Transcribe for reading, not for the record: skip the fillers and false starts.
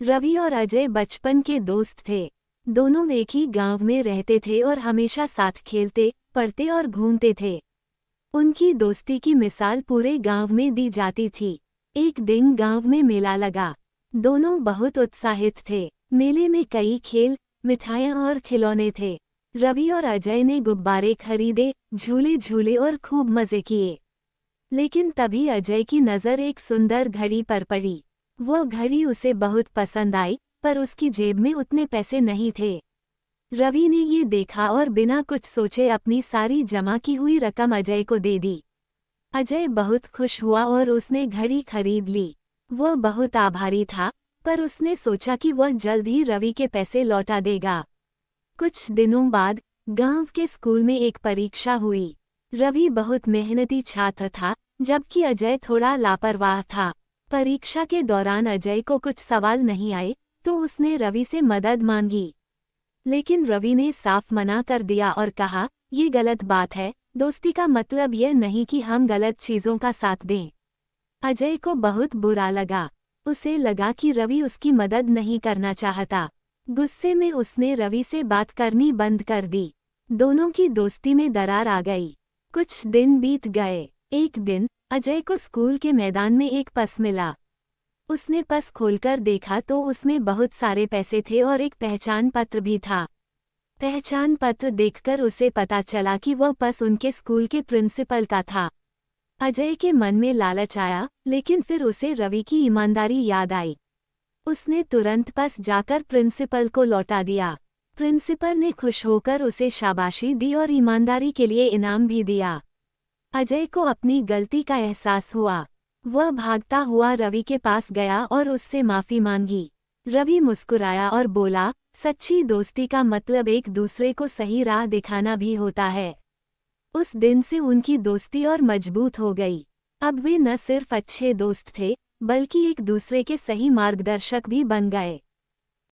रवि और अजय बचपन के दोस्त थे। दोनों एक ही गांव में रहते थे और हमेशा साथ खेलते, पढ़ते और घूमते थे। उनकी दोस्ती की मिसाल पूरे गांव में दी जाती थी। एक दिन गांव में मेला लगा। दोनों बहुत उत्साहित थे। मेले में कई खेल, मिठाइयाँ और खिलौने थे। रवि और अजय ने गुब्बारे खरीदे, झूले झूले और खूब मजे किए। लेकिन तभी अजय की नज़र एक सुंदर घड़ी पर पड़ी। वो घड़ी उसे बहुत पसंद आई, पर उसकी जेब में उतने पैसे नहीं थे। रवि ने ये देखा और बिना कुछ सोचे अपनी सारी जमा की हुई रकम अजय को दे दी। अजय बहुत खुश हुआ और उसने घड़ी खरीद ली। वह बहुत आभारी था, पर उसने सोचा कि वह जल्द ही रवि के पैसे लौटा देगा। कुछ दिनों बाद गांव के स्कूल में एक परीक्षा हुई। रवि बहुत मेहनती छात्र था, जबकि अजय थोड़ा लापरवाह था। परीक्षा के दौरान अजय को कुछ सवाल नहीं आए, तो उसने रवि से मदद मांगी। लेकिन रवि ने साफ मना कर दिया और कहा, ये गलत बात है। दोस्ती का मतलब यह नहीं कि हम गलत चीज़ों का साथ दें। अजय को बहुत बुरा लगा। उसे लगा कि रवि उसकी मदद नहीं करना चाहता। गुस्से में उसने रवि से बात करनी बंद कर दी। दोनों की दोस्ती में दरार आ गई। कुछ दिन बीत गए। एक दिन अजय को स्कूल के मैदान में एक पर्स मिला। उसने पर्स खोलकर देखा तो उसमें बहुत सारे पैसे थे और एक पहचान पत्र भी था। पहचान पत्र देखकर उसे पता चला कि वह पर्स उनके स्कूल के प्रिंसिपल का था। अजय के मन में लालच आया, लेकिन फिर उसे रवि की ईमानदारी याद आई। उसने तुरंत पर्स जाकर प्रिंसिपल को लौटा दिया। प्रिंसिपल ने खुश होकर उसे शाबाशी दी और ईमानदारी के लिए इनाम भी दिया। अजय को अपनी गलती का एहसास हुआ। वह भागता हुआ रवि के पास गया और उससे माफ़ी मांगी। रवि मुस्कुराया और बोला, सच्ची दोस्ती का मतलब एक दूसरे को सही राह दिखाना भी होता है। उस दिन से उनकी दोस्ती और मजबूत हो गई। अब वे न सिर्फ अच्छे दोस्त थे, बल्कि एक दूसरे के सही मार्गदर्शक भी बन गए।